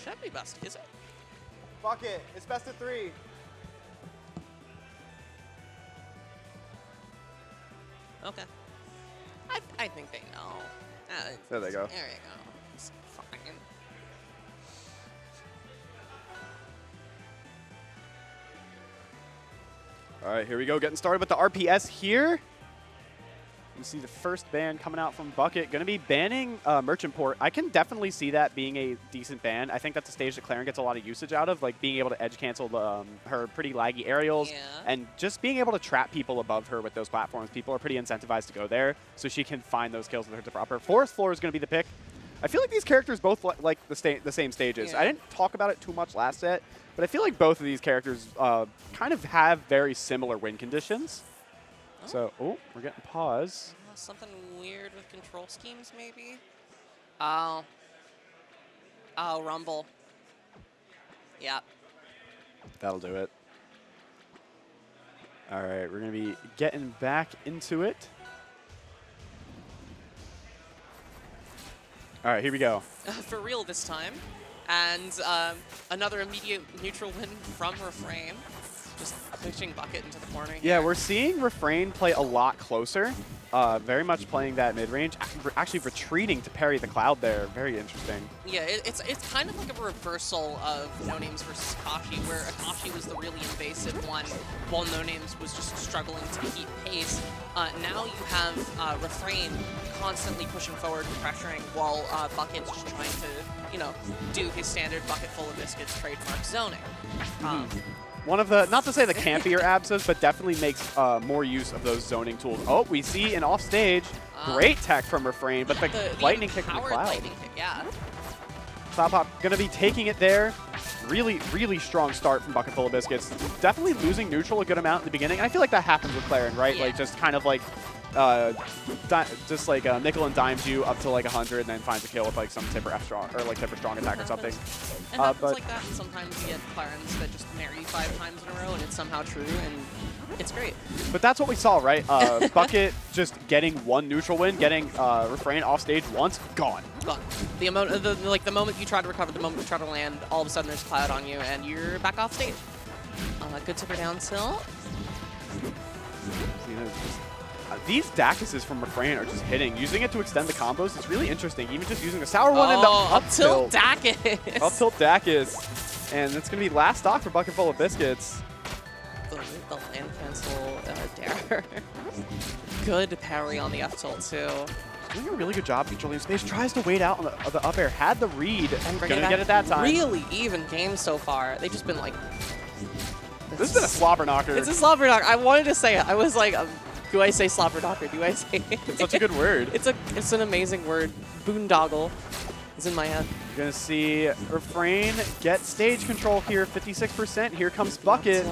Should be best, is it? Bucket, it's best of 3. Okay. I think they know. There they go. There you go. It's fine. All right, here we go. Getting started with the RPS here. You see the first ban coming out from Bucket. Going to be banning Merchant Port. I can definitely see that being a decent ban. I think that's a stage that Claren gets a lot of usage out of, like being able to edge cancel her pretty laggy aerials and just being able to trap people above her with those platforms. People are pretty incentivized to go there, so she can find those kills with her to proper. Forest floor is going to be the pick. I feel like these characters both like the same stages. I didn't talk about it too much last set, but I feel like both of these characters kind of have very similar win conditions. So, we're getting pause. Something weird with control schemes, maybe? Oh. Oh, Rumble. Yeah. That'll do it. All right, we're going to be getting back into it. All right, here we go. For real this time. And another immediate neutral win from Refrain. Just pushing Bucket into the corner. Yeah, we're seeing Refrain play a lot closer. Very much playing that mid-range. Actually retreating to parry the Cloud there. Very interesting. Yeah, it's kind of like a reversal of No Names versus Akashi, where Akashi was the really invasive one, while No Names was just struggling to keep pace. Now you have Refrain constantly pushing forward and pressuring, while Bucket's just trying to, you know, do his standard bucket full of biscuits trademark zoning. One of the, not to say the campier absas, but definitely makes more use of those zoning tools. Oh, we see an off stage. Great tech from Refrain, but the lightning kick from the Cloud. Lightning kick, yeah. Cloud Pop going to be taking it there. Really, really strong start from Bucket Full of Biscuits. Definitely losing neutral a good amount in the beginning. I feel like that happens with Claren, right? Yeah. Like just kind of like, nickel and dimes you up to like 100 and then finds a kill with like some tipper F strong or like tipper strong attack or something. It happens like that, and sometimes you get Clarens that just marry 5 times in a row and it's somehow true, and it's great. But that's what we saw, right? Bucket just getting one neutral win, getting Refrain off stage once, gone. Gone. The amount, the moment you try to recover, the moment you try to land, all of a sudden there's Cloud on you and you're back off stage. Good tipper down tilt. These Dakuses from Refrain are just hitting. Using it to extend the combos is really interesting. Even just using the sour one and the up tilt Dakus. Up tilt Dakus. And it's going to be last stock for Bucket Full of Biscuits. The land cancel dare. Good parry on the F tilt too. Doing a really good job controlling space. Tries to wait out on the up air. Had the read. And gonna get it that time. Really even game so far. They've just been like. This has been a slobber knocker. It's a slobber knocker. I wanted to say it. I was like. Do I say slobber knocker? Do I say it? It's such a good word. It's an amazing word. Boondoggle is in my head. You're going to see Refrain get stage control here, 56%. Here comes Bucket.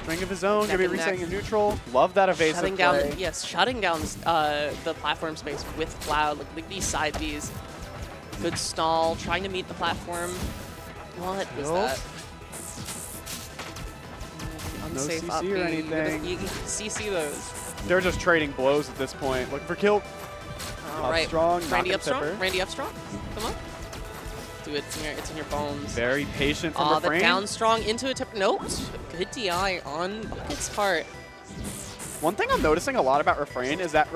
String of his own, going to be resetting in neutral. Love that evasive shutting down, yes, shutting down the platform space with Cloud, like these side Bs. Good stall, trying to meet the platform. What was that? Unsafe no CC or anything. You can CC those. They're just trading blows at this point. Looking for kill. All right. Strong, Randy up strong. Randy up strong. Come on. Do it. It's in your bones. Very patient from Refrain. The down strong into a tip. Nope. Good DI on Bucket's part. One thing I'm noticing a lot about Refrain is that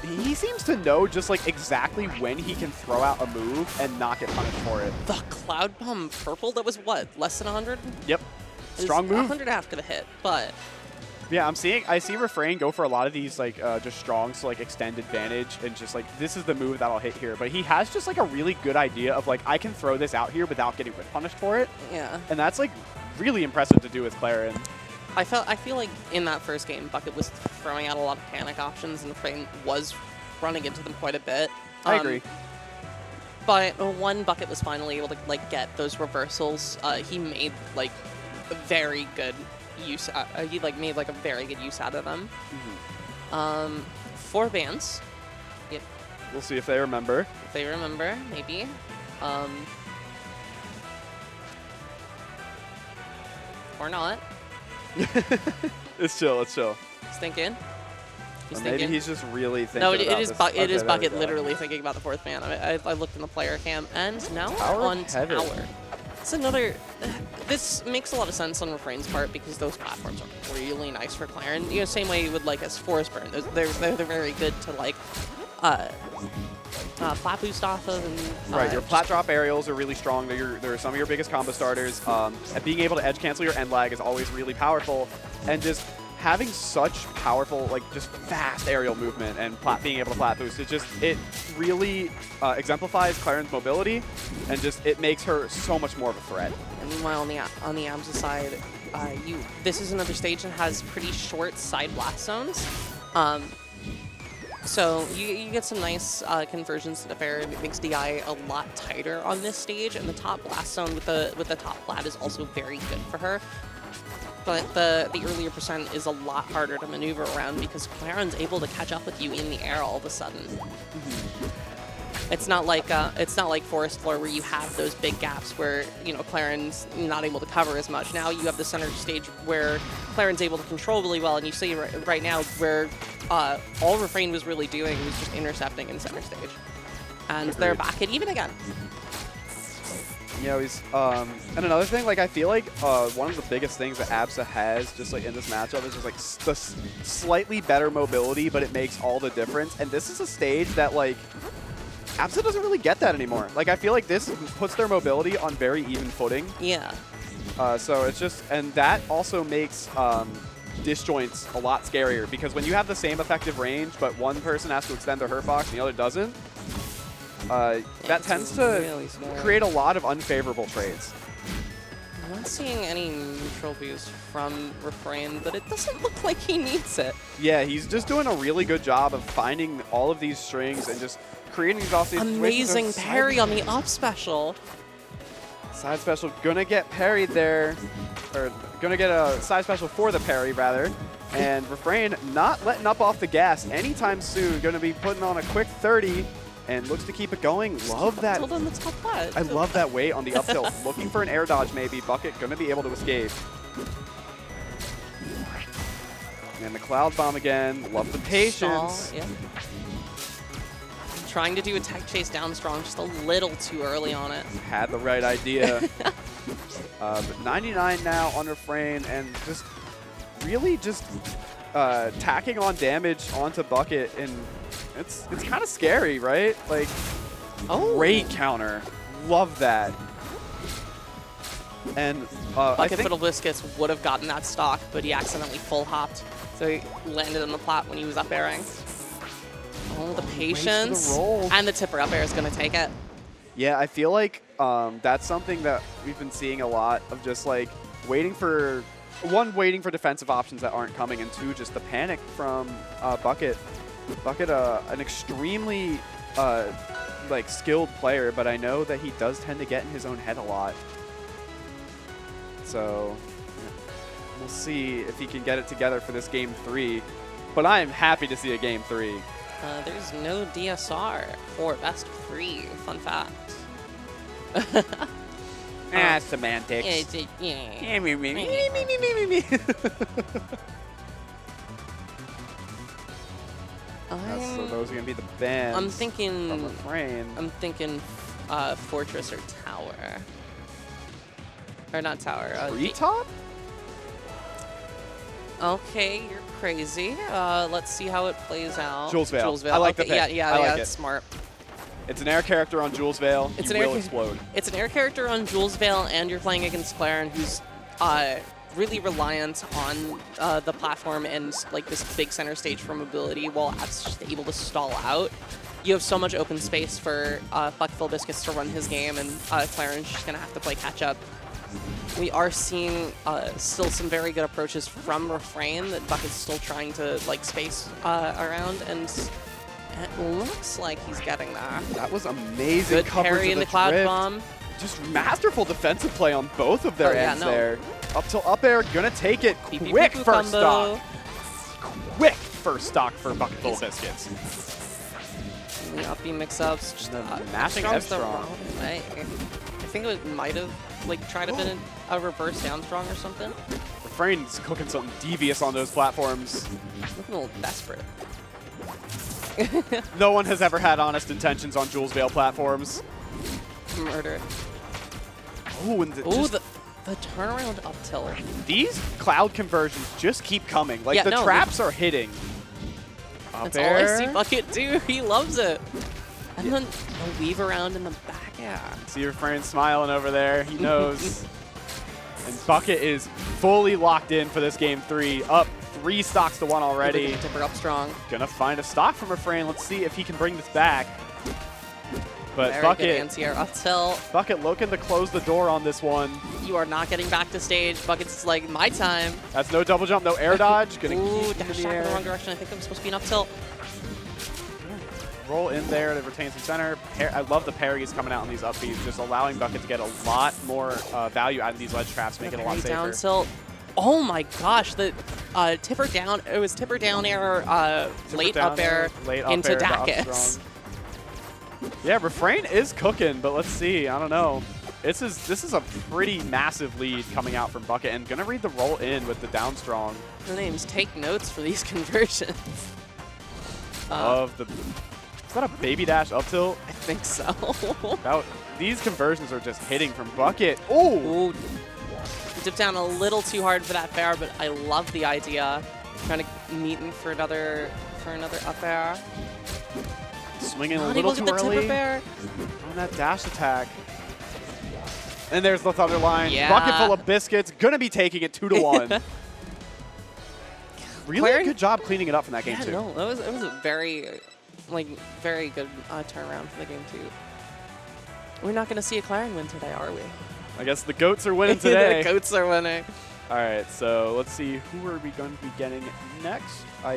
he seems to know just like exactly when he can throw out a move and not get punished for it. The Cloud Bomb purple, that was what? Less than 100? Yep. Strong move. 100 after the hit, but yeah, I see Refrain go for a lot of these like just strongs to like extend advantage and just like this is the move that'll hit here. But he has just like a really good idea of like I can throw this out here without getting whip punished for it. Yeah. And that's like really impressive to do with Claren. I feel like in that first game, Bucket was throwing out a lot of panic options, and Refrain was running into them quite a bit. I agree. But when Bucket was finally able to like get those reversals, he made like a very good use. He like made like a very good use out of them. 4 bans. Yep. We'll see if they remember. If they remember, maybe. Or not. It's chill. It's chill. Stink in. He's Or maybe thinking. he's just really thinking No, about it is. this. It is Okay, there Bucket we go. literally thinking about the fourth man. I looked in the player cam, and now Tower on Heather. tower. It's another. This makes a lot of sense on Refrain's part because those platforms are really nice for Claren. You know, same way you would like as Forest Burn. They're very good to like flat boost off of. And, Right, your flat drop aerials are really strong. They're some of your biggest combo starters. And being able to edge cancel your end lag is always really powerful. And just having such powerful, like just fast aerial movement and being able to flat boost, it really exemplifies Claren's mobility, and just it makes her so much more of a threat. And meanwhile, on the AMSA side, this is another stage that has pretty short side blast zones. So you get some nice conversions to the fair. It makes DI a lot tighter on this stage, and the top blast zone with the top flat is also very good for her. But the earlier percent is a lot harder to maneuver around because Claren's able to catch up with you in the air all of a sudden. It's not like Forest Floor where you have those big gaps where Claren's not able to cover as much. Now you have the center stage where Claren's able to control really well, and you see right now where all Refrain was really doing was just intercepting in center stage, and they're back at even again. He's and another thing, like I feel like one of the biggest things that ABSA has just like in this matchup is just like the slightly better mobility, but it makes all the difference. And this is a stage that like ABSA doesn't really get that anymore. Like I feel like this puts their mobility on very even footing. Yeah. So it's just, and that also makes disjoints a lot scarier, because when you have the same effective range, but one person has to extend their hurt box and the other doesn't, that tends to really create a lot of unfavorable trades. I'm not seeing any neutral boost from Refrain, but it doesn't look like he needs it. Yeah, he's just doing a really good job of finding all of these strings and just creating these off-stage Amazing situations. parry on the up special. Side special gonna get parried there, or gonna get a side special for the parry rather. And Refrain not letting up off the gas anytime soon. Gonna be putting on a quick 30 and looks to keep it going. Love that. Hold on the top flat. I love that weight on the up tilt. Looking for an air dodge maybe. Bucket gonna be able to escape. And the cloud bomb again. Love the patience. Stall, yeah. Trying to do a tech chase down strong, just a little too early on it. Had the right idea. But 99 now on Refrain, and just really just tacking on damage onto Bucket, and it's kind of scary, right? Like, great counter. Love that. And I think bucketfullabiscuits would have gotten that stock, but he accidentally full hopped, so he landed on the plat when he was up airing. Oh, the patience. And the tipper up air is going to take it. Yeah, I feel like that's something that we've been seeing a lot of, just like waiting for defensive options that aren't coming, and two, just the panic from Bucket. Bucket, an extremely like skilled player, but I know that he does tend to get in his own head a lot. So we'll see if he can get it together for this game 3. But I am happy to see a game 3. There's no DSR for best of 3. Fun fact. Semantics. Yeah. So those are gonna be the bans. I'm thinking. From Refrain. I'm thinking Fortress or Tower. Or not Tower. Retop? Okay, you're crazy. Let's see how it plays out. Jules Vale. Jules Vale. I like okay, the pick. Yeah, I like it's it. smart. It's an air character on Jules Vale. It's you an will explode. It's an air character on Jules Vale, and you're playing against Claren, who's really reliant on the platform and like this big center stage for mobility, while App's just able to stall out. You have so much open space for bucketfullabiscuits to run his game, and Claren's just gonna have to play catch up. We are seeing still some very good approaches from Refrain that Bucket's still trying to like space around, and it looks like he's getting there. That was amazing. Good coverage parry of in the the cloud drift. bomb. Just masterful defensive play on both of their ends there. Up till up air, gonna take it. Quick first stock. Quick first stock for bucketfullabiscuits. The up B mix-ups, just mashing Strong's F the strong. wrong way. I think it might have like tried to been a reverse down strong or something. Refrain's cooking something devious on those platforms. Looking a little desperate. No one has ever had honest intentions on Jules Vale platforms. Murder. Oh, and The turnaround up tilt. these cloud conversions just keep coming. Like, Yeah, the no, traps are hitting. Up That's all I air. see Bucket do. He loves it. And then the weave around in the back air. See Refrain smiling over there. He knows. And Bucket is fully locked in for this game 3. Up 3 stocks to 1 already. Tipper up strong. Gonna find a stock from Refrain. Let's see if he can bring this back. But Very Bucket, good anti-air up tilt. Bucket looking to close the door on this one. You are not getting back to stage. Bucket's like, my time. That's no double jump, no air dodge. Gonna Ooh, keep dash in the attack in the air. wrong direction. I think I'm supposed to be an up tilt. Roll in there to retain some center. I love the parries coming out on these upbeats, just allowing Bucket to get a lot more value out of these ledge traps, make it a lot safer. Down tilt. Oh my gosh, the tipper down. It was tipper down air, late down up air late up into air to up Dacus. strong. Yeah, Refrain is cooking, but let's see. I don't know. This is a pretty massive lead coming out from Bucket, and gonna read the roll in with the down strong. The names take notes for these conversions. Of the. Is that a baby dash up tilt? I think so. These conversions are just hitting from Bucket. Ooh! Ooh. Dip down a little too hard for that fair, but I love the idea. Trying to meet him for another up air. Swinging a Not little able to too get the tipper early bear. on that dash attack. And there's the Thunder line. Yeah. Bucket full of biscuits. Gonna be taking it 2-1. Really good job cleaning it up from that game, Yeah, too. no, it was a very good turnaround for the game too. We're not going to see a Clarion win today, are we? I guess the GOATs are winning today. The goats are winning. All right, so let's see who are we going to be getting next.